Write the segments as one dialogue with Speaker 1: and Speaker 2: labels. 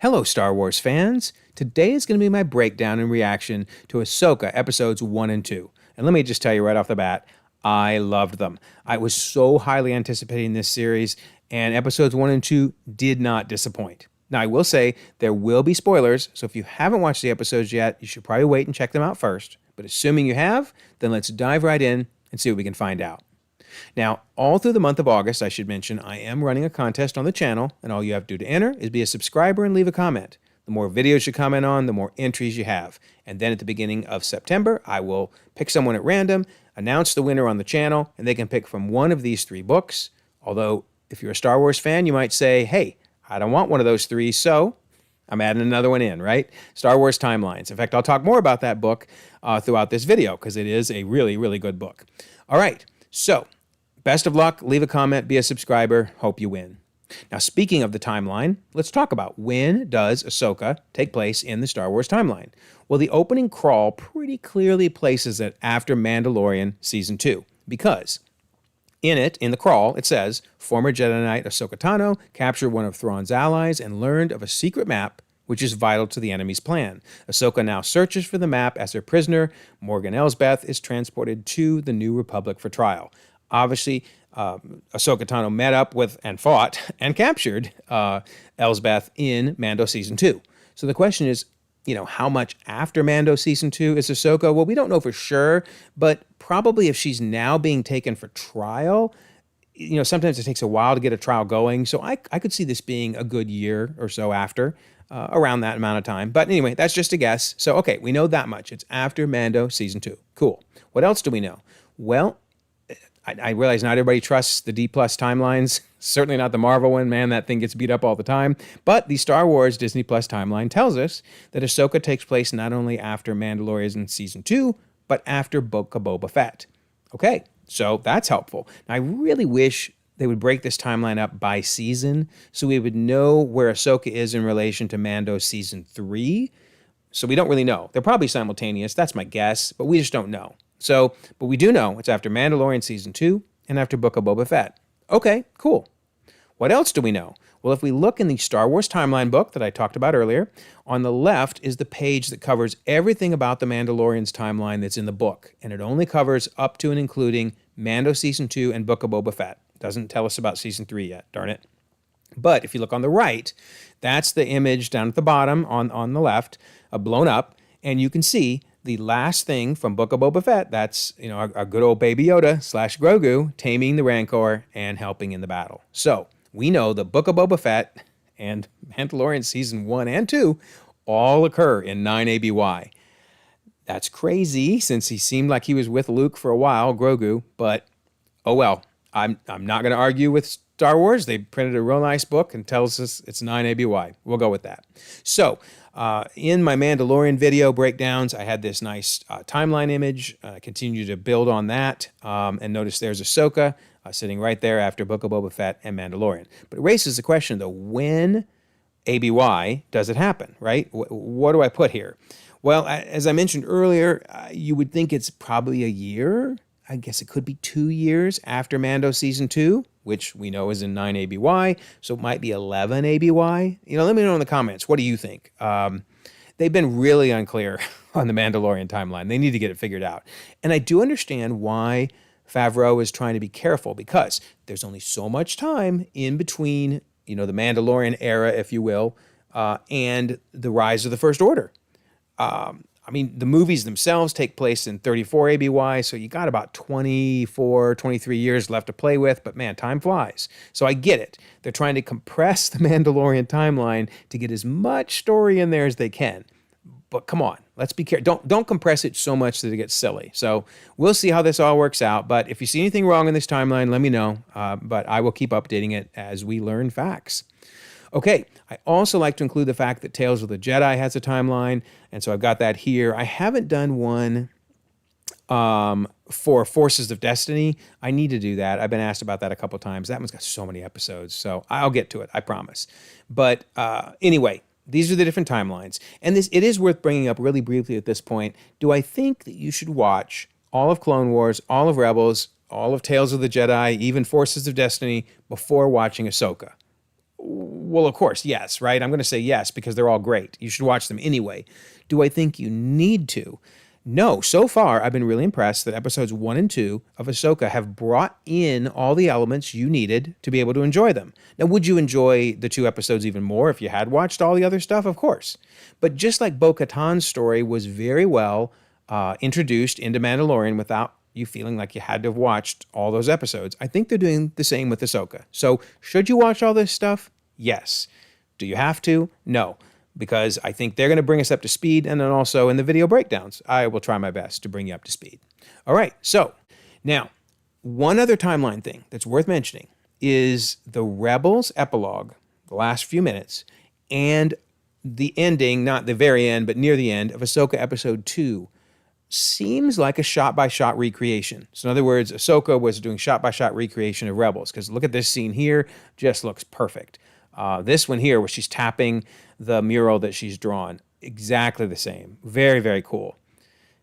Speaker 1: Hello, Star Wars fans. Today is going to be my breakdown and reaction to Ahsoka episodes 1 and 2. And let me just tell you right off the bat, I loved them. I was so highly anticipating this series, and episodes 1 and 2 did not disappoint. Now, I will say there will be spoilers, so if you haven't watched the episodes yet, you should probably wait and check them out first. But assuming you have, then let's dive right in and see what we can find out. Now, all through the month of August, I should mention, I am running a contest on the channel, and all you have to do to enter is be a subscriber and leave a comment. The more videos you comment on, the more entries you have. And then at the beginning of September, I will pick someone at random, announce the winner on the channel, and they can pick from one of these 3 books. Although, if you're a Star Wars fan, you might say, hey, I don't want one of those 3, so I'm adding another one in, right? Star Wars Timelines. In fact, I'll talk more about that book throughout this video, because it is a really, really good book. All right, so best of luck, leave a comment, be a subscriber, hope you win. Now, speaking of the timeline, let's talk about when does Ahsoka take place in the Star Wars timeline? Well, the opening crawl pretty clearly places it after Mandalorian Season 2, because in the crawl, it says, former Jedi Knight Ahsoka Tano captured one of Thrawn's allies and learned of a secret map which is vital to the enemy's plan. Ahsoka now searches for the map as her prisoner, Morgan Elsbeth, is transported to the New Republic for trial. Obviously, Ahsoka Tano met up with and fought and captured Elsbeth in Mando Season 2. So the question is, how much after Mando Season 2 is Ahsoka? Well, we don't know for sure, but probably if she's now being taken for trial, sometimes it takes a while to get a trial going. So I could see this being a good year or so after, around that amount of time. But anyway, that's just a guess. So, okay, we know that much. It's after Mando Season 2. Cool. What else do we know? Well, I realize not everybody trusts the D+ timelines. Certainly not the Marvel one. Man, that thing gets beat up all the time. But the Star Wars Disney Plus timeline tells us that Ahsoka takes place not only after Mandalorian Season 2, but after Book of Boba Fett. Okay, so that's helpful. Now, I really wish they would break this timeline up by season so we would know where Ahsoka is in relation to Mando Season 3. So we don't really know. They're probably simultaneous. That's my guess, but we just don't know. So, but we do know it's after Mandalorian Season 2 and after Book of Boba Fett. Okay, cool. What else do we know? Well, if we look in the Star Wars Timeline book that I talked about earlier, on the left is the page that covers everything about the Mandalorian's timeline that's in the book. And it only covers up to and including Mando Season 2 and Book of Boba Fett. Doesn't tell us about Season 3 yet, darn it. But if you look on the right, that's the image down at the bottom on the left, blown up, and you can see the last thing from Book of Boba Fett, that's, our good old Baby Yoda / Grogu taming the Rancor and helping in the battle. So we know the Book of Boba Fett and Mandalorian Season 1 and 2 all occur in 9 ABY. That's crazy since he seemed like he was with Luke for a while, Grogu, but oh well. I'm not going to argue with Star Wars. They printed a real nice book and tells us it's 9 ABY. We'll go with that. So in my Mandalorian video breakdowns, I had this nice timeline image. I continue to build on that. And notice there's Ahsoka sitting right there after Book of Boba Fett and Mandalorian. But it raises the question, though, when ABY does it happen, right? What do I put here? Well, as I mentioned earlier, you would think it's probably a year. I guess it could be 2 years after Mando Season 2, which we know is in 9 ABY, so it might be 11 ABY. Let me know in the comments. What do you think? They've been really unclear on the Mandalorian timeline. They need to get it figured out. And I do understand why Favreau is trying to be careful, because there's only so much time in between, the Mandalorian era, if you will, and the rise of the First Order. The movies themselves take place in 34 ABY, so you got about 24, 23 years left to play with, but man, time flies. So I get it. They're trying to compress the Mandalorian timeline to get as much story in there as they can. But come on, let's be careful. Don't compress it so much that it gets silly. So we'll see how this all works out, but if you see anything wrong in this timeline, let me know. But I will keep updating it as we learn facts. Okay, I also like to include the fact that Tales of the Jedi has a timeline, and so I've got that here. I haven't done one for Forces of Destiny. I need to do that. I've been asked about that a couple times. That one's got so many episodes, so I'll get to it, I promise. But anyway, these are the different timelines. And it is worth bringing up really briefly at this point. Do I think that you should watch all of Clone Wars, all of Rebels, all of Tales of the Jedi, even Forces of Destiny, before watching Ahsoka? Well, of course, yes, right? I'm going to say yes because they're all great. You should watch them anyway. Do I think you need to? No. So far, I've been really impressed that episodes 1 and 2 of Ahsoka have brought in all the elements you needed to be able to enjoy them. Now, would you enjoy the 2 episodes even more if you had watched all the other stuff? Of course. But just like Bo-Katan's story was very well introduced into Mandalorian without you feeling like you had to have watched all those episodes, I think they're doing the same with Ahsoka. So, should you watch all this stuff? Yes. Do you have to? No. Because I think they're going to bring us up to speed, and then also in the video breakdowns, I will try my best to bring you up to speed. All right, so now, one other timeline thing that's worth mentioning is the Rebels epilogue, the last few minutes, and the ending, not the very end, but near the end of Ahsoka Episode 2, seems like a shot-by-shot recreation. So in other words, Ahsoka was doing shot-by-shot recreation of Rebels, because look at this scene here, just looks perfect. This one here, where she's tapping the mural that she's drawn, exactly the same. Very, very cool.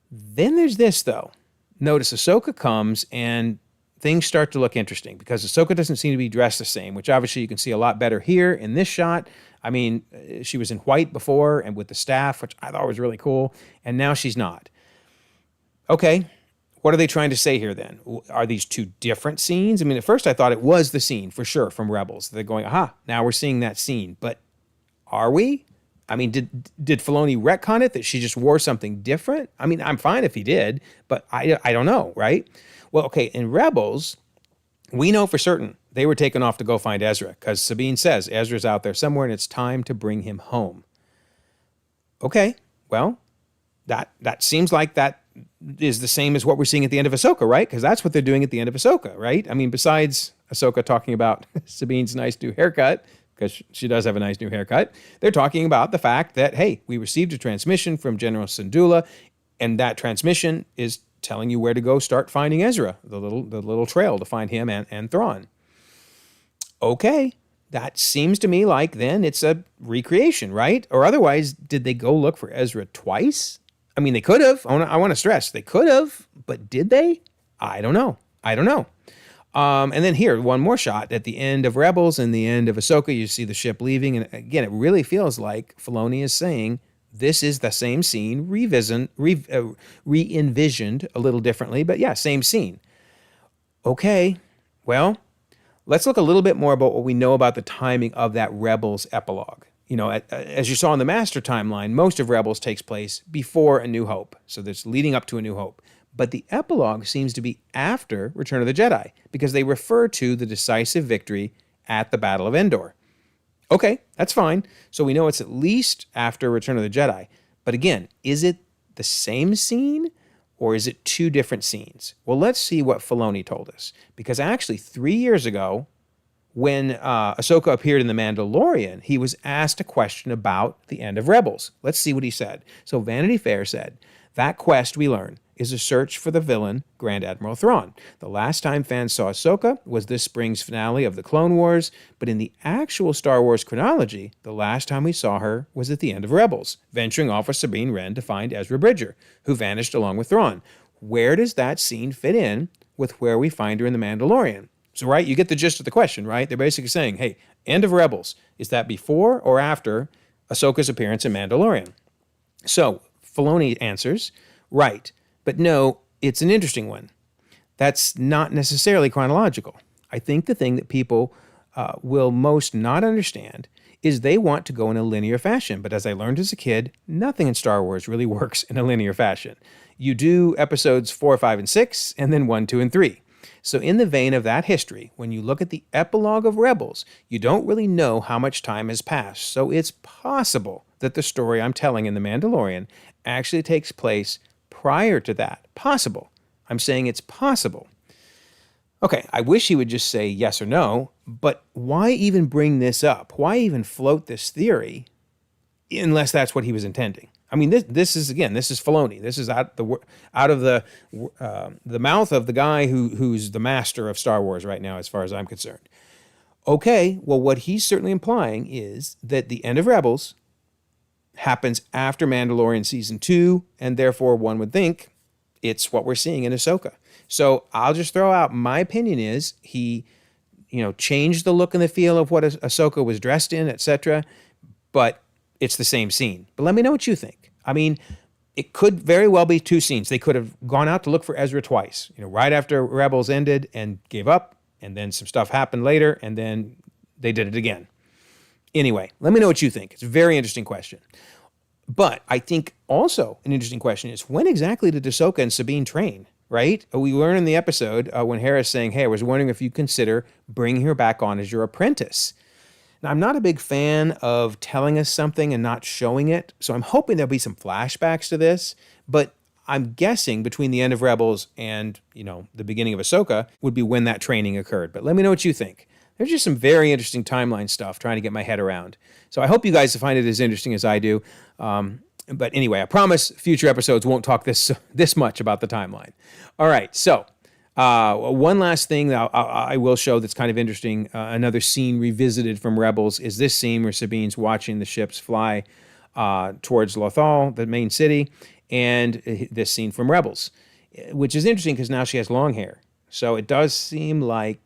Speaker 1: Then there's this, though. Notice Ahsoka comes and things start to look interesting because Ahsoka doesn't seem to be dressed the same, which obviously you can see a lot better here in this shot. I mean, she was in white before and with the staff, which I thought was really cool, and now she's not. Okay, what are they trying to say here then? Are these 2 different scenes? I mean, at first I thought it was the scene for sure from Rebels. They're going, aha, now we're seeing that scene. But are we? I mean, did Filoni retcon it that she just wore something different? I mean, I'm fine if he did, but I don't know, right? Well, okay, in Rebels, we know for certain they were taken off to go find Ezra because Sabine says Ezra's out there somewhere and it's time to bring him home. Okay, well, that seems like that is the same as what we're seeing at the end of Ahsoka, right? Because that's what they're doing at the end of Ahsoka, right? I mean, besides Ahsoka talking about Sabine's nice new haircut, because she does have a nice new haircut, they're talking about the fact that, hey, we received a transmission from General Syndulla, and that transmission is telling you where to go start finding Ezra, the little trail to find him and Thrawn. Okay, that seems to me like then it's a recreation, right? Or otherwise, did they go look for Ezra twice? I mean, they could have. I want to stress, they could have, but did they? I don't know. And then here, one more shot at the end of Rebels and the end of Ahsoka. You see the ship leaving, and again, it really feels like Filoni is saying this is the same scene, re-envisioned a little differently, but yeah, same scene. Okay, well, let's look a little bit more about what we know about the timing of that Rebels epilogue. You know, as you saw in the Master timeline, most of Rebels takes place before A New Hope. So that's leading up to A New Hope. But the epilogue seems to be after Return of the Jedi because they refer to the decisive victory at the Battle of Endor. Okay, that's fine. So we know it's at least after Return of the Jedi. But again, is it the same scene or is it 2 different scenes? Well, let's see what Filoni told us. Because actually 3 years ago, when Ahsoka appeared in The Mandalorian, he was asked a question about the end of Rebels. Let's see what he said. So Vanity Fair said, that quest, we learn, is a search for the villain, Grand Admiral Thrawn. The last time fans saw Ahsoka was this spring's finale of the Clone Wars, but in the actual Star Wars chronology, the last time we saw her was at the end of Rebels, venturing off with Sabine Wren to find Ezra Bridger, who vanished along with Thrawn. Where does that scene fit in with where we find her in The Mandalorian? So, right, you get the gist of the question, right? They're basically saying, hey, end of Rebels, is that before or after Ahsoka's appearance in Mandalorian? So, Filoni answers, right, but no, it's an interesting one. That's not necessarily chronological. I think the thing that people will most not understand is they want to go in a linear fashion. But as I learned as a kid, nothing in Star Wars really works in a linear fashion. You do episodes 4, 5, and 6, and then 1, 2, and 3. So in the vein of that history, when you look at the epilogue of Rebels, you don't really know how much time has passed. So it's possible that the story I'm telling in The Mandalorian actually takes place prior to that. Possible. I'm saying it's possible. Okay, I wish he would just say yes or no, but why even bring this up? Why even float this theory unless that's what he was intending? I mean, this is Filoni. This is out of the mouth of the guy who's the master of Star Wars right now, as far as I'm concerned. Okay, well, what he's certainly implying is that the end of Rebels happens after Mandalorian Season 2, and therefore one would think it's what we're seeing in Ahsoka. So I'll just throw out my opinion is he changed the look and the feel of what Ahsoka was dressed in, etc. But it's the same scene. But let me know what you think. I mean, it could very well be two scenes. They could have gone out to look for Ezra twice, right after Rebels ended and gave up, and then some stuff happened later, and then they did it again. Anyway, let me know what you think. It's a very interesting question. But I think also an interesting question is, when exactly did Ahsoka and Sabine train, right? We learn in the episode when Hera's saying, hey, I was wondering if you consider bringing her back on as your apprentice. Now, I'm not a big fan of telling us something and not showing it, so I'm hoping there'll be some flashbacks to this, but I'm guessing between the end of Rebels and, the beginning of Ahsoka would be when that training occurred. But let me know what you think. There's just some very interesting timeline stuff trying to get my head around. So I hope you guys find it as interesting as I do. But anyway, I promise future episodes won't talk this much about the timeline. All right, so one last thing that I will show that's kind of interesting, another scene revisited from Rebels, is this scene where Sabine's watching the ships fly towards Lothal, the main city, and this scene from Rebels, which is interesting because now she has long hair. So it does seem like,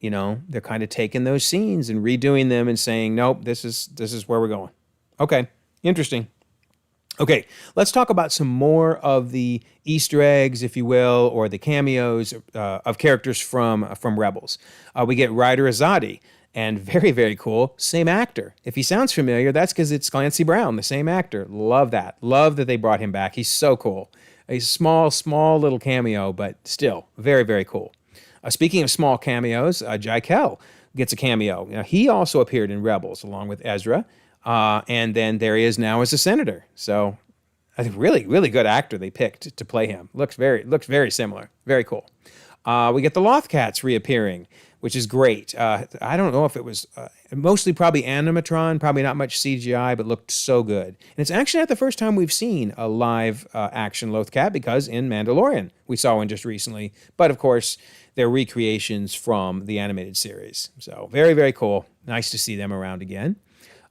Speaker 1: they're kind of taking those scenes and redoing them and saying, nope, this is where we're going. Okay, interesting. Okay, let's talk about some more of the Easter eggs, if you will, or the cameos of characters from Rebels. We get Ryder Azadi, and very, very cool, same actor. If he sounds familiar, that's because it's Clancy Brown, the same actor. Love that. Love that they brought him back. He's so cool. A small little cameo, but still very, very cool. Speaking of small cameos, Jaikel gets a cameo. Now, he also appeared in Rebels along with Ezra. And then there he is now as a senator. So I think really, really good actor they picked to play him. Looks very similar. Very cool. We get the Lothcats reappearing, which is great. I don't know if it was mostly probably animatron, probably not much CGI, but looked so good. And it's actually not the first time we've seen a live action Lothcat, because in Mandalorian we saw one just recently. But of course, they're recreations from the animated series. So very, very cool. Nice to see them around again.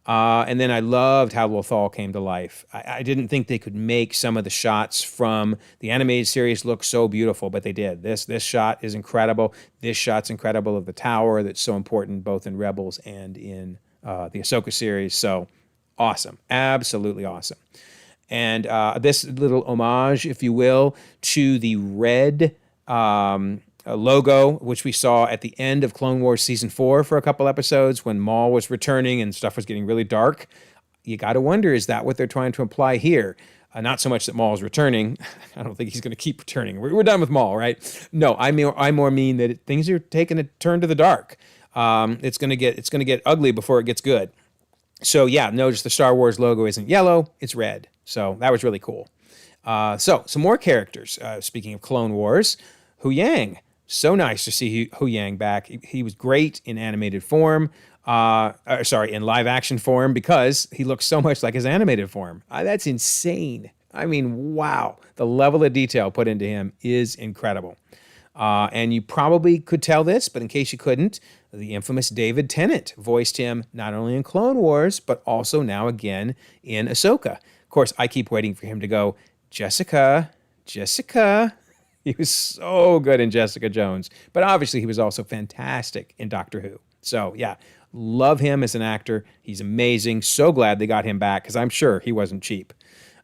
Speaker 1: And then I loved how Lothal came to life. I didn't think they could make some of the shots from the animated series look so beautiful, but they did. This shot is incredible. This shot's incredible of the tower that's so important both in Rebels and in the Ahsoka series. So awesome. Absolutely awesome. And this little homage, if you will, to the red logo, which we saw at the end of Clone Wars Season 4 for a couple episodes when Maul was returning and stuff was getting really dark. You got to wonder, is that what they're trying to imply here? Not so much that Maul's returning. I don't think he's going to keep returning. We're done with Maul, right? No, I more mean that things are taking a turn to the dark. It's going to get ugly before it gets good. So yeah, notice the Star Wars logo isn't yellow, it's red. So that was really cool. So some more characters. Speaking of Clone Wars, Huyang. So nice to see Huyang back. He was great in animated form, in live action form, because he looks so much like his animated form. That's insane. I mean, wow. The level of detail put into him is incredible. And you probably could tell this, but in case you couldn't, the infamous David Tennant voiced him not only in Clone Wars, but also now again in Ahsoka. Of course, I keep waiting for him to go, Jessica. He was so good in Jessica Jones, but obviously he was also fantastic in Doctor Who. So yeah, love him as an actor. He's amazing. So glad they got him back, because I'm sure he wasn't cheap.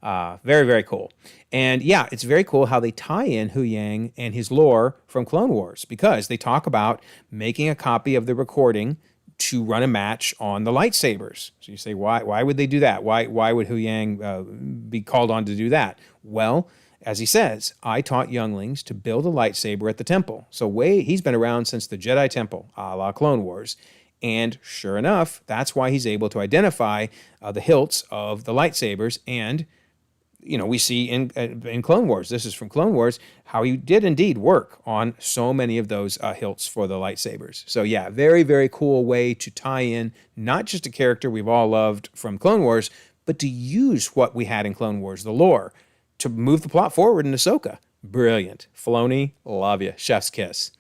Speaker 1: Very, very cool. And yeah, it's very cool how they tie in Huyang and his lore from Clone Wars, because they talk about making a copy of the recording to run a match on the lightsabers. So you say, why would they do that? Why would Huyang be called on to do that? Well, as he says, I taught younglings to build a lightsaber at the temple. So he's been around since the Jedi Temple, a la Clone Wars. And sure enough, that's why he's able to identify the hilts of the lightsabers. And, we see in Clone Wars, this is from Clone Wars, how he did indeed work on so many of those hilts for the lightsabers. So yeah, very, very cool way to tie in not just a character we've all loved from Clone Wars, but to use what we had in Clone Wars, the lore, to move the plot forward in Ahsoka. Brilliant. Filoni, love you. Chef's kiss.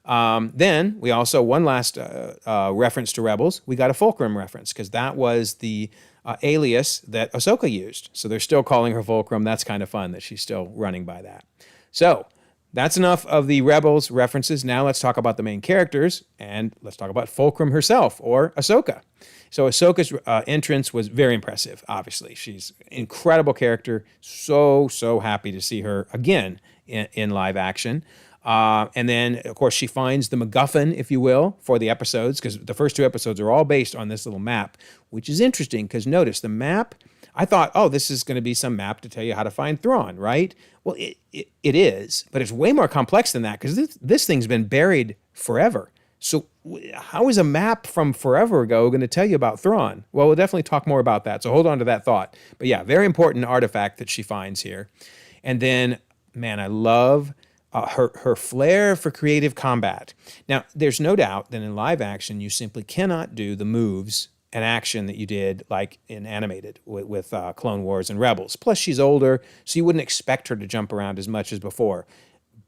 Speaker 1: Then we also, one last reference to Rebels, we got a Fulcrum reference, because that was the alias that Ahsoka used. So they're still calling her Fulcrum. That's kind of fun that she's still running by that. So That's enough of the Rebels references. Now let's talk about the main characters, and let's talk about Fulcrum herself, or Ahsoka. So Ahsoka's entrance was very impressive, obviously. She's an incredible character. So happy to see her again in live action. And then, of course, she finds the MacGuffin, if you will, for the episodes, because the first 2 episodes are all based on this little map, which is interesting, because notice the map, I thought, oh, this is going to be some map to tell you how to find Thrawn, right? Well, it is, but it's way more complex than that, because this thing's been buried forever. So how is a map from forever ago going to tell you about Thrawn? Well, we'll definitely talk more about that, so hold on to that thought. But yeah, very important artifact that she finds here. And then, man, I love her flair for creative combat. Now, there's no doubt that in live action, you simply cannot do the moves and action that you did like in animated with Clone Wars and Rebels. Plus, she's older, so you wouldn't expect her to jump around as much as before.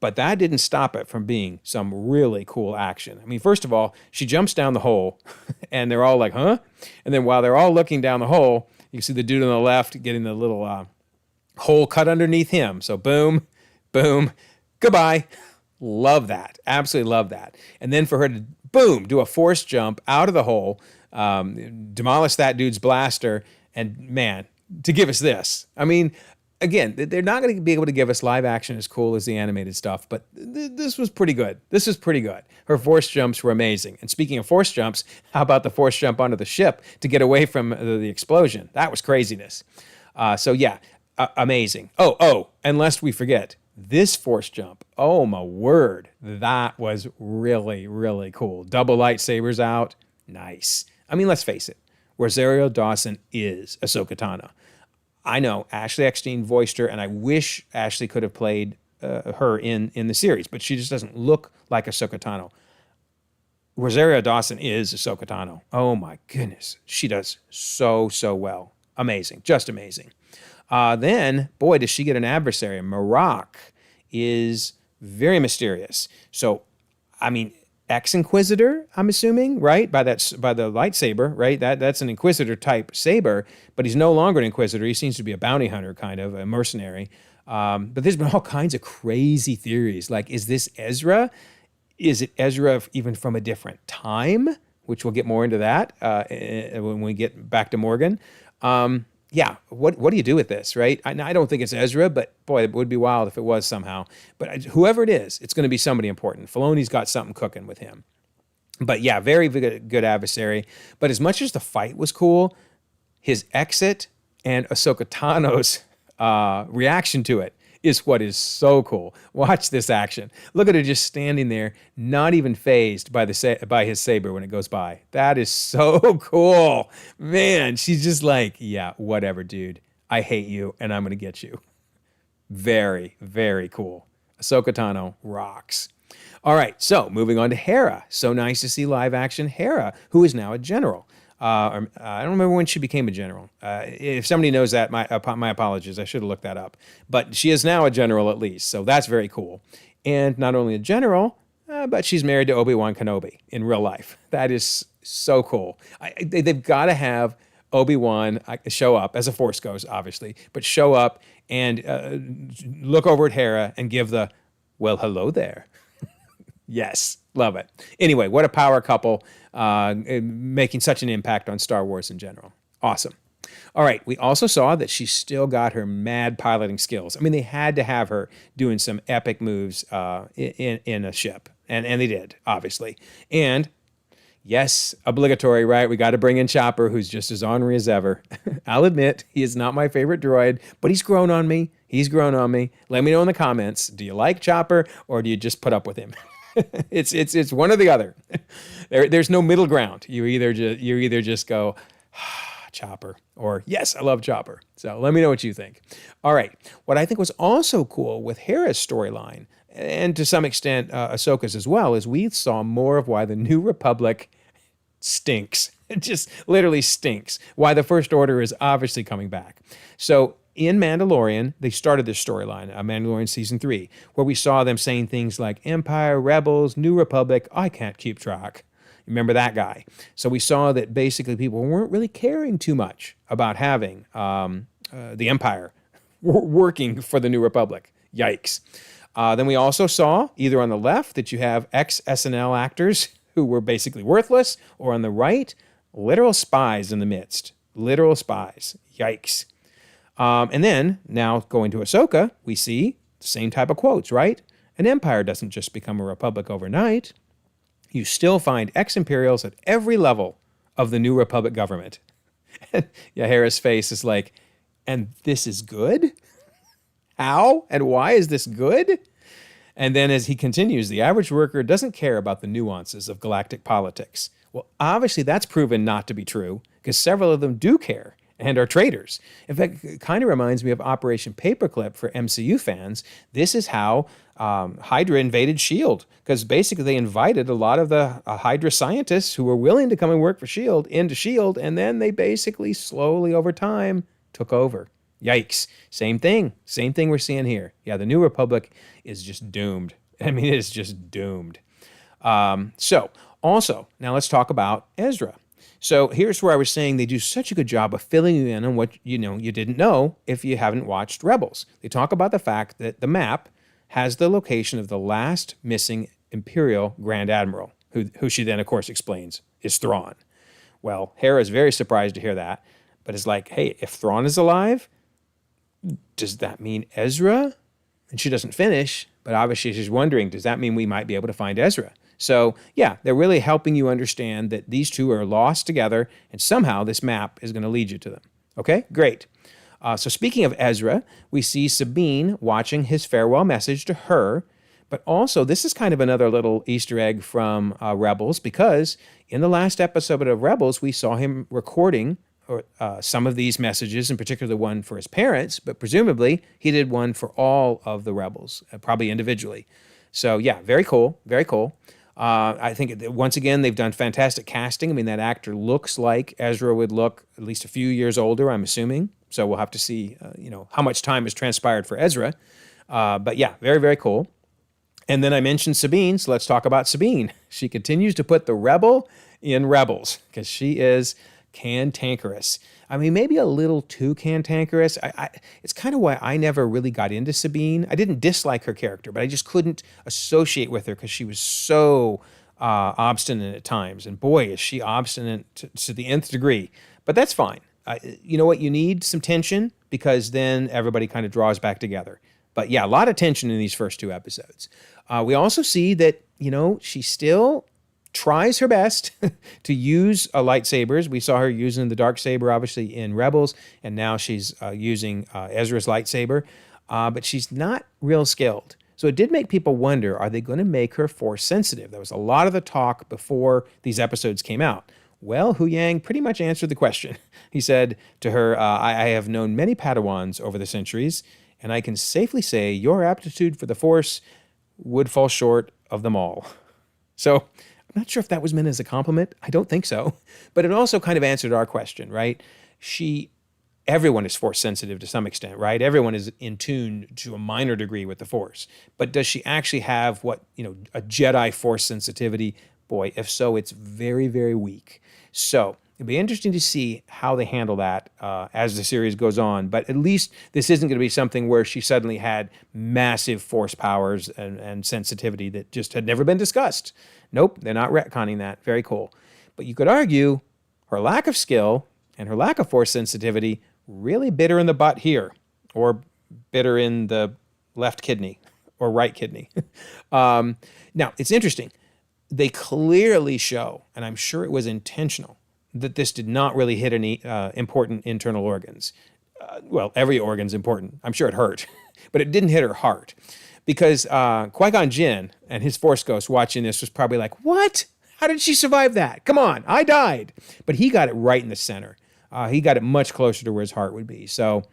Speaker 1: But that didn't stop it from being some really cool action. I mean, first of all, she jumps down the hole, and they're all like, huh? And then while they're all looking down the hole, you see the dude on the left getting the little hole cut underneath him. So boom, boom, goodbye. Love that. Absolutely love that. And then for her to, boom, do a force jump out of the hole, demolish that dude's blaster, and man, to give us this. I mean, again, they're not going to be able to give us live action as cool as the animated stuff, but this was pretty good. This was pretty good. Her force jumps were amazing. And speaking of force jumps, how about the force jump onto the ship to get away from the explosion? That was craziness. So yeah, amazing. Oh, and lest we forget, this force jump, oh my word, that was really, really cool. Double lightsabers out, nice. I mean, let's face it, Rosario Dawson is Ahsoka Tano. I know Ashley Eckstein voiced her, and I wish Ashley could have played her in the series, but she just doesn't look like Ahsoka Tano. Rosario Dawson is Ahsoka Tano. Oh my goodness, she does so well. Amazing, just amazing. Then, boy, does she get an adversary. Marok is very mysterious. So, I mean, ex-Inquisitor, I'm assuming, right? By the lightsaber, right? That's an Inquisitor type saber, but he's no longer an Inquisitor. He seems to be a bounty hunter, kind of a mercenary. But there's been all kinds of crazy theories. Like, is this Ezra? Is it Ezra even from a different time? Which we'll get more into that when we get back to Morgan. Yeah, what do you do with this, right? I don't think it's Ezra, but boy, it would be wild if it was somehow. But whoever it is, it's going to be somebody important. Filoni's got something cooking with him. But yeah, very good adversary. But as much as the fight was cool, his exit and Ahsoka Tano's reaction to it is what is so cool. Watch this action. Look at her just standing there, not even fazed by his saber when it goes by. That is so cool. Man, she's just like, yeah, whatever, dude. I hate you, and I'm going to get you. Very, very cool. Ahsoka Tano rocks. All right, so moving on to Hera. So nice to see live action Hera, who is now a general. I don't remember when she became a general. If somebody knows that, my apologies. I should have looked that up. But she is now a general at least, so that's very cool. And not only a general, but she's married to Obi-Wan Kenobi in real life. That is so cool. They've got to have Obi-Wan show up, as a Force goes, obviously, but show up and look over at Hera and give the, well, hello there. Yes, love it. Anyway, what a power couple, making such an impact on Star Wars in general. Awesome. All right, we also saw that she still got her mad piloting skills. I mean, they had to have her doing some epic moves in a ship, and they did, obviously. And yes, obligatory, right? We got to bring in Chopper, who's just as ornery as ever. I'll admit, he is not my favorite droid, but he's grown on me. He's grown on me. Let me know in the comments, do you like Chopper, or do you just put up with him? It's one or the other. There's no middle ground. You either just go Chopper, or yes, I love Chopper. So let me know what you think. All right, what I think was also cool with Hera's storyline, and to some extent Ahsoka's as well, is we saw more of why the New Republic stinks. It just literally stinks. Why the First Order is obviously coming back. So in Mandalorian, they started this storyline, Mandalorian Season 3, where we saw them saying things like Empire, Rebels, New Republic, I can't keep track. Remember that guy? So we saw that basically people weren't really caring too much about having the Empire working for the New Republic. Yikes. Then we also saw, either on the left, that you have ex-SNL actors who were basically worthless, or on the right, literal spies in the midst. Literal spies. Yikes. And then, now going to Ahsoka, we see the same type of quotes, right? An empire doesn't just become a republic overnight. You still find ex-imperials at every level of the new republic government. Yeah, Hera's face is like, and this is good? How and why is this good? And then as he continues, the average worker doesn't care about the nuances of galactic politics. Well, obviously that's proven not to be true, because several of them do care and are traitors. In fact, it kind of reminds me of Operation Paperclip for MCU fans. This is how Hydra invaded S.H.I.E.L.D., because basically they invited a lot of the Hydra scientists who were willing to come and work for S.H.I.E.L.D. into S.H.I.E.L.D., and then they basically slowly over time took over. Yikes. Same thing we're seeing here. Yeah, the New Republic is just doomed. I mean, it is just doomed. Also, now let's talk about Ezra. So here's where I was saying they do such a good job of filling you in on what you didn't know if you haven't watched Rebels. They talk about the fact that the map has the location of the last missing Imperial Grand Admiral, who she then, of course, explains is Thrawn. Well, Hera is very surprised to hear that, but it's like, hey, if Thrawn is alive, does that mean Ezra? And she doesn't finish, but obviously she's wondering, does that mean we might be able to find Ezra? So, yeah, they're really helping you understand that these two are lost together, and somehow this map is going to lead you to them. Okay, great. So speaking of Ezra, we see Sabine watching his farewell message to her, but also this is kind of another little Easter egg from Rebels, because in the last episode of Rebels, we saw him recording some of these messages, in particular the one for his parents, but presumably he did one for all of the Rebels, probably individually. So yeah, very cool, very cool. I think, once again, they've done fantastic casting. I mean, that actor looks like Ezra would look at least a few years older, I'm assuming. So we'll have to see, how much time has transpired for Ezra. But yeah, very, very cool. And then I mentioned Sabine, so let's talk about Sabine. She continues to put the rebel in Rebels, because she is cantankerous. I mean, maybe a little too cantankerous. It's kind of why I never really got into Sabine. I didn't dislike her character, but I just couldn't associate with her because she was so obstinate at times. And boy, is she obstinate to the nth degree. But that's fine. You know what? You need some tension, because then everybody kind of draws back together. But yeah, a lot of tension in these first two episodes. We also see that, she still tries her best to use lightsabers. We saw her using the Darksaber, obviously, in Rebels, and now she's using Ezra's lightsaber, but she's not real skilled. So it did make people wonder, are they going to make her Force sensitive? There was a lot of the talk before these episodes came out. Well, Hu Yang pretty much answered the question. He said to her, I have known many Padawans over the centuries, and I can safely say your aptitude for the Force would fall short of them all. So I'm not sure if that was meant as a compliment. I don't think so. But it also kind of answered our question, right? Everyone is Force sensitive to some extent, right? Everyone is in tune to a minor degree with the Force. But does she actually have a Jedi Force sensitivity? Boy, if so, it's very, very weak. So it'll be interesting to see how they handle that as the series goes on. But at least this isn't going to be something where she suddenly had massive Force powers and sensitivity that just had never been discussed. Nope, they're not retconning that. Very cool. But you could argue her lack of skill and her lack of Force sensitivity really bit her in the butt here, or bit her in the left kidney or right kidney. Now, it's interesting. They clearly show, and I'm sure it was intentional, that this did not really hit any important internal organs. Well, every organ's important. I'm sure it hurt, but it didn't hit her heart. Because Qui-Gon Jinn and his Force Ghost watching this was probably like, what? How did she survive that? Come on, I died. But he got it right in the center. He got it much closer to where his heart would be. So,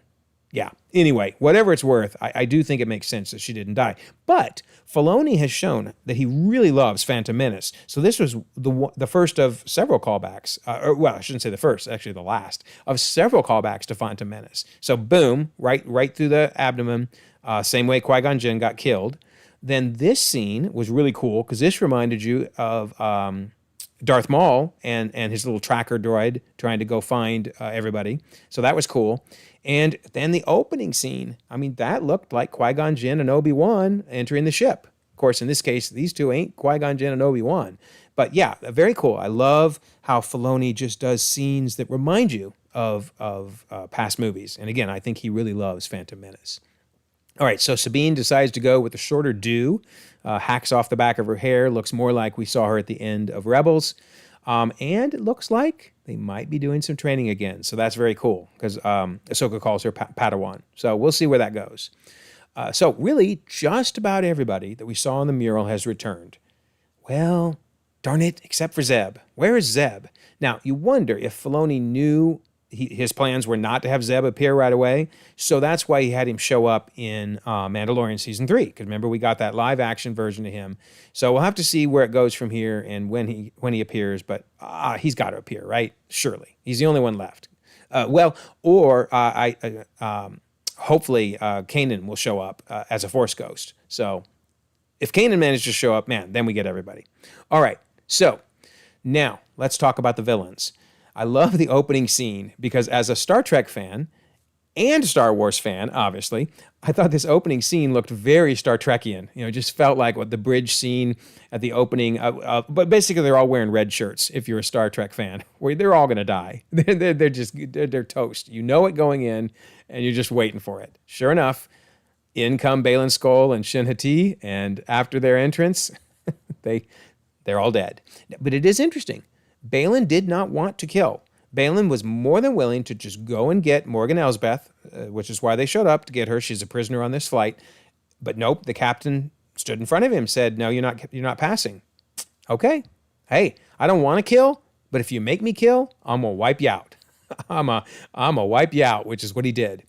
Speaker 1: yeah. Anyway, whatever it's worth, I do think it makes sense that she didn't die. But Filoni has shown that he really loves Phantom Menace. So this was the first of several callbacks. I shouldn't say the first, actually the last, of several callbacks to Phantom Menace. So boom, right through the abdomen, same way Qui-Gon Jinn got killed. Then this scene was really cool because this reminded you of Darth Maul and his little tracker droid trying to go find everybody. So that was cool. And then the opening scene, I mean, that looked like Qui-Gon Jinn and Obi-Wan entering the ship. Of course, in this case, these two ain't Qui-Gon Jinn and Obi-Wan. But yeah, very cool. I love how Filoni just does scenes that remind you of past movies. And again, I think he really loves Phantom Menace. All right, so Sabine decides to go with a shorter do, hacks off the back of her hair, looks more like we saw her at the end of Rebels. And it looks like they might be doing some training again. So that's very cool because Ahsoka calls her Padawan. So we'll see where that goes. So really, just about everybody that we saw on the mural has returned. Well, darn it, except for Zeb. Where is Zeb? Now, you wonder if Filoni knew his plans were not to have Zeb appear right away. So that's why he had him show up in Mandalorian Season 3. Because remember, we got that live action version of him. So we'll have to see where it goes from here and when he appears. But he's got to appear, right? Surely. He's the only one left. Hopefully Kanan will show up as a Force ghost. So if Kanan manages to show up, man, then we get everybody. All right. So now let's talk about the villains. I love the opening scene because as a Star Trek fan and Star Wars fan, obviously, I thought this opening scene looked very Star Trekian. You know, it just felt like what the bridge scene at the opening. But basically, they're all wearing red shirts. If you're a Star Trek fan, where they're all going to die. They're toast. You know it going in, and you're just waiting for it. Sure enough, in come Baylan Skoll and Shin Hati, and after their entrance, they're all dead. But it is interesting. Baylan did not want to kill. Baylan was more than willing to just go and get Morgan Elsbeth, which is why they showed up to get her. She's a prisoner on this flight. But nope, the captain stood in front of him, said, "No, you're not passing." Okay. Hey, I don't want to kill, but if you make me kill, I'm gonna wipe you out. I'm a wipe you out, which is what he did.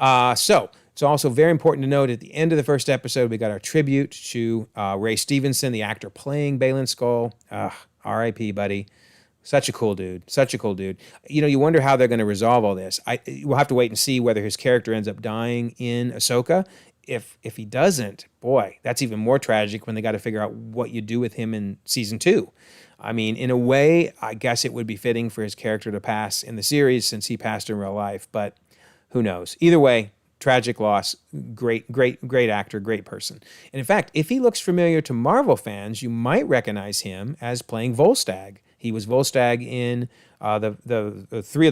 Speaker 1: So it's also very important to note at the end of the first episode, we got our tribute to Ray Stevenson, the actor playing Baylan Skoll. R.I.P., buddy. Such a cool dude. Such a cool dude. You know, you wonder how they're going to resolve all this. We'll have to wait and see whether his character ends up dying in Ahsoka. If he doesn't, boy, that's even more tragic when they got to figure out what you do with him in season 2. I mean, in a way, I guess it would be fitting for his character to pass in the series since he passed in real life, but who knows? Either way, tragic loss. Great actor, great person. And in fact, if he looks familiar to Marvel fans, you might recognize him as playing Volstagg. He was Volstagg in the three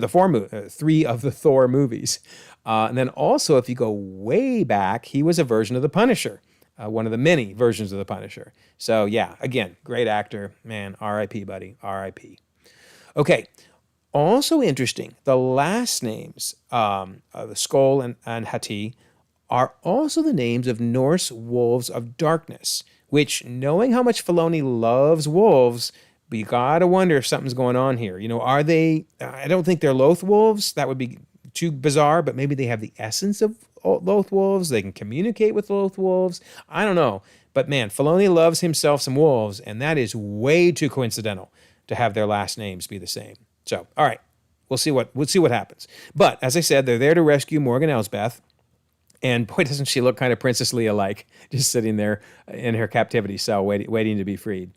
Speaker 1: of the Thor movies. And then also, if you go way back, he was a version of the Punisher, one of the many versions of the Punisher. So yeah, again, great actor. Man, R.I.P., buddy, R.I.P. Okay, also interesting, the last names of Skoll and Hati are also the names of Norse wolves of darkness, which, knowing how much Filoni loves wolves, but you gotta wonder if something's going on here. You know, are they, I don't think they're Loth wolves. That would be too bizarre, but maybe they have the essence of Loth wolves. They can communicate with Loth wolves. I don't know. But man, Filoni loves himself some wolves, and that is way too coincidental to have their last names be the same. So, all right, we'll see what happens. But as I said, they're there to rescue Morgan Elsbeth. And boy, doesn't she look kind of Princess Leia-like, just sitting there in her captivity cell waiting to be freed.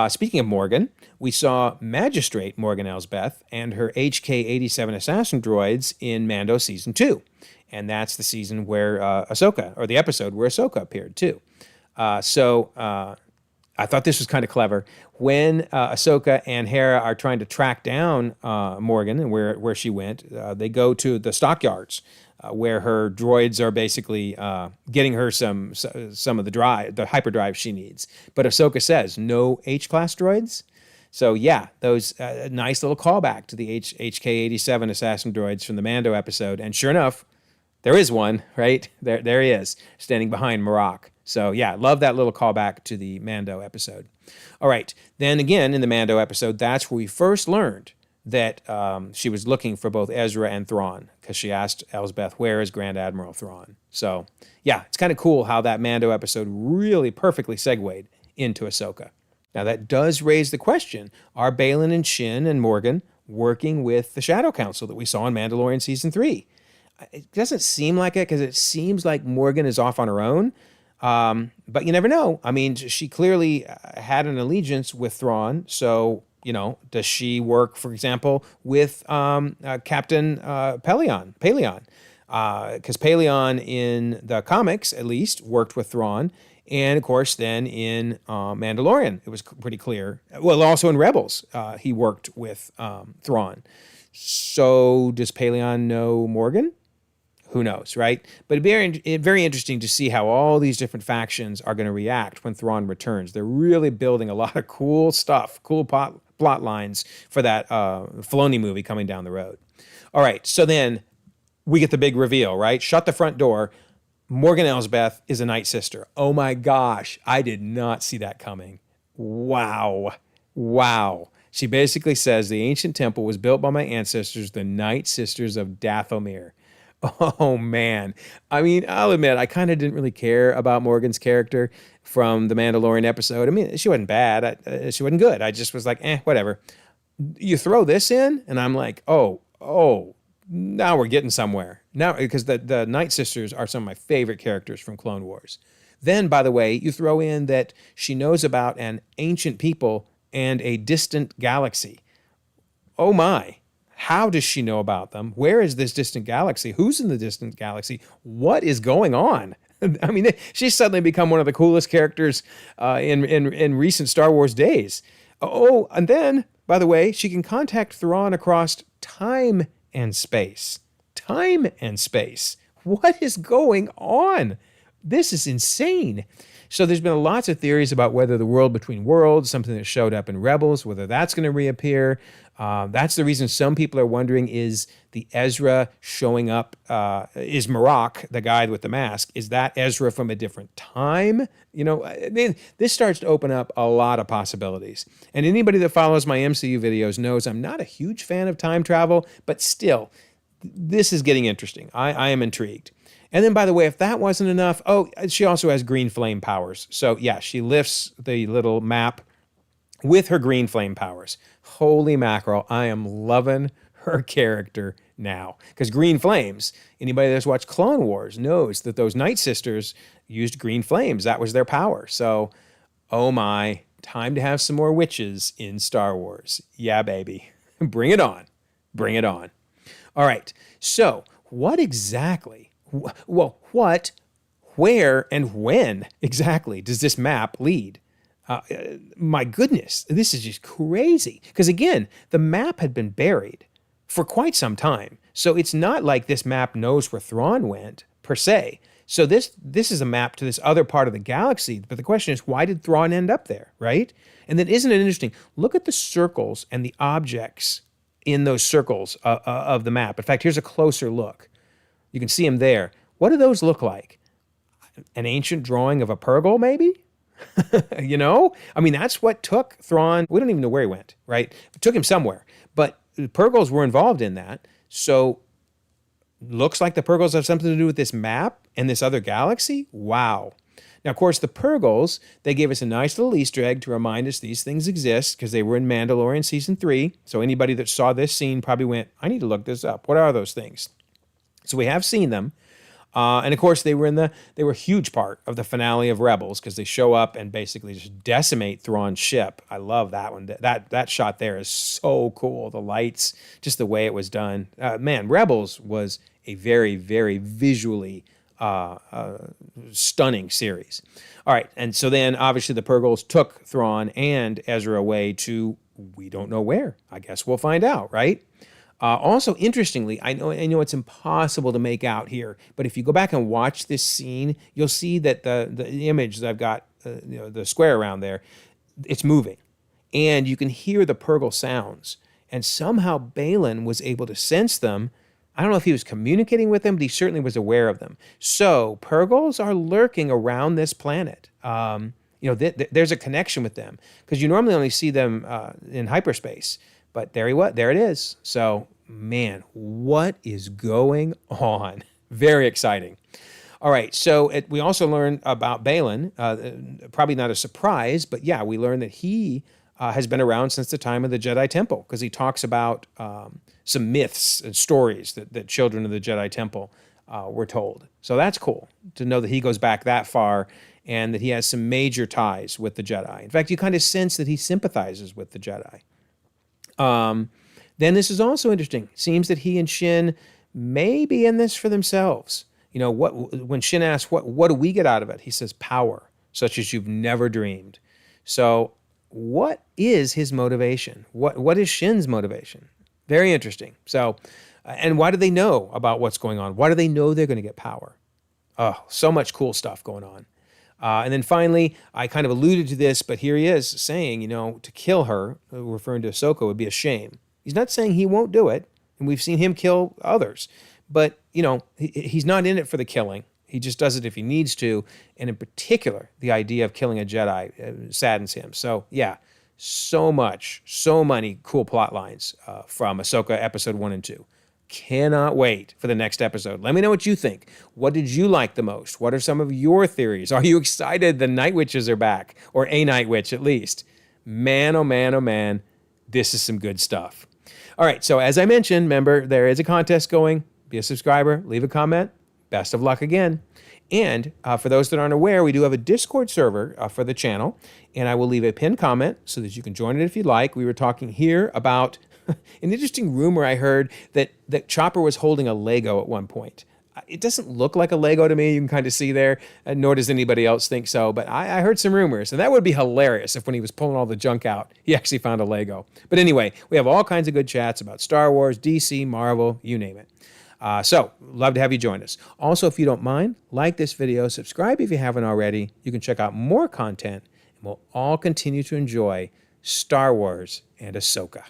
Speaker 1: Speaking of Morgan, we saw Magistrate Morgan Elsbeth and her HK-87 assassin droids in Mando Season 2. And that's the season where the episode where Ahsoka appeared too. I thought this was kind of clever. When Ahsoka and Hera are trying to track down Morgan and where she went, they go to the stockyards where her droids are basically getting her some of the hyperdrive she needs. But Ahsoka says, no H-class droids? So yeah, those nice little callback to the HK-87 assassin droids from the Mando episode. And sure enough, there is one, right? There he is, standing behind Marok. So yeah, love that little callback to the Mando episode. All right, then again in the Mando episode, that's where we first learned that she was looking for both Ezra and Thrawn, because she asked Elsbeth, where is Grand Admiral Thrawn? So yeah, it's kind of cool how that Mando episode really perfectly segued into Ahsoka. Now that does raise the question, are Baylan and Shin and Morgan working with the Shadow Council that we saw in Mandalorian Season 3? It doesn't seem like it, because it seems like Morgan is off on her own. But you never know. I mean, she clearly had an allegiance with Thrawn. So, does she work, for example, with Captain Paleon? Because Paleon in the comics, at least, worked with Thrawn. And of course, then in Mandalorian, it was pretty clear. Well, also in Rebels, he worked with Thrawn. So does Paleon know Morgan? Who knows, right? But very interesting to see how all these different factions are going to react when Thrawn returns. They're really building a lot of cool stuff, cool plot lines for that Filoni movie coming down the road. All right, so then we get the big reveal, right? Shut the front door. Morgan Elsbeth is a Night Sister. Oh my gosh, I did not see that coming. Wow. She basically says the ancient temple was built by my ancestors, the Night Sisters of Dathomir. Oh man. I mean, I'll admit, I kind of didn't really care about Morgan's character from the Mandalorian episode. I mean, she wasn't bad. She wasn't good. I just was like, whatever. You throw this in, and I'm like, oh, now we're getting somewhere. Now, because the Night Sisters are some of my favorite characters from Clone Wars. Then, by the way, you throw in that she knows about an ancient people and a distant galaxy. Oh my. How does she know about them? Where is this distant galaxy? Who's in the distant galaxy? What is going on? I mean, she's suddenly become one of the coolest characters in recent Star Wars days. Oh, and then, by the way, she can contact Thrawn across time and space. Time and space. What is going on? This is insane. So there's been lots of theories about whether the world between worlds, something that showed up in Rebels, whether that's going to reappear. That's the reason some people are wondering, is the Ezra showing up, is Marok, the guy with the mask, is that Ezra from a different time? This starts to open up a lot of possibilities. And anybody that follows my MCU videos knows I'm not a huge fan of time travel, but still, this is getting interesting. I am intrigued. And then, by the way, if that wasn't enough, she also has green flame powers. So, yeah, she lifts the little map with her green flame powers. Holy mackerel, I am loving her character now. Because green flames, anybody that's watched Clone Wars knows that those Night Sisters used green flames. That was their power. So, oh my, time to have some more witches in Star Wars. Yeah, baby. Bring it on. Bring it on. All right, so what exactly... Well, what, where, and when exactly does this map lead? My goodness, this is just crazy. Because again, the map had been buried for quite some time. So it's not like this map knows where Thrawn went, per se. So this is a map to this other part of the galaxy. But the question is, why did Thrawn end up there, right? And then isn't it interesting? Look at the circles and the objects in those circles of the map. In fact, here's a closer look. You can see them there. What do those look like? An ancient drawing of a Purgle, maybe? I mean, that's what took Thrawn. We don't even know where he went, right? It took him somewhere. But the Purgles were involved in that. So looks like the Purgles have something to do with this map and this other galaxy? Wow. Now, of course, the Purgles, they gave us a nice little Easter egg to remind us these things exist because they were in Mandalorian Season 3. So anybody that saw this scene probably went, I need to look this up. What are those things? So we have seen them. And of course, they were a huge part of the finale of Rebels because they show up and basically just decimate Thrawn's ship. I love that one. That shot there is so cool. The lights, just the way it was done. Man, Rebels was a very, very visually stunning series. All right, and so then obviously the Purgles took Thrawn and Ezra away to we don't know where. I guess we'll find out, right? Also, interestingly, I know it's impossible to make out here, but if you go back and watch this scene, you'll see that the image that I've got, the square around there, it's moving, and you can hear the Purgle sounds. And somehow Baylan was able to sense them. I don't know if he was communicating with them, but he certainly was aware of them. So Purgles are lurking around this planet. There's a connection with them because you normally only see them in hyperspace. But there it is. So, man, what is going on? Very exciting. All right, so we also learned about Baylan. Probably not a surprise, but yeah, we learned that he has been around since the time of the Jedi Temple because he talks about some myths and stories that children of the Jedi Temple we're told. So that's cool to know that he goes back that far and that he has some major ties with the Jedi. In fact, you kind of sense that he sympathizes with the Jedi. Then this is also interesting. It seems that he and Shin may be in this for themselves. You know, when Shin asks, what do we get out of it? He says, power, such as you've never dreamed. So what is his motivation? What is Shin's motivation? Very interesting. So, and why do they know about what's going on? Why do they know they're going to get power? Oh, so much cool stuff going on. And then finally, I kind of alluded to this, but here he is saying, you know, to kill her, referring to Ahsoka, would be a shame. He's not saying he won't do it, and we've seen him kill others. But, you know, he's not in it for the killing. He just does it if he needs to. And in particular, the idea of killing a Jedi saddens him. So, yeah, so many cool plot lines from Ahsoka Episode 1 and 2. Cannot wait for the next episode. Let me know what you think. What did you like the most? What are some of your theories? Are you excited the Night Witches are back? Or a Night Witch, at least. Man, oh man, oh man. This is some good stuff. All right, so as I mentioned, remember, there is a contest going. Be a subscriber. Leave a comment. Best of luck again. And for those that aren't aware, we do have a Discord server for the channel. And I will leave a pinned comment so that you can join it if you'd like. We were talking here about an interesting rumor I heard that Chopper was holding a Lego at one point. It doesn't look like a Lego to me. You can kind of see there, nor does anybody else think so. But I heard some rumors, and that would be hilarious if when he was pulling all the junk out, he actually found a Lego. But anyway, we have all kinds of good chats about Star Wars, DC, Marvel, you name it. So, love to have you join us. Also, if you don't mind, like this video, subscribe if you haven't already. You can check out more content, and we'll all continue to enjoy Star Wars and Ahsoka.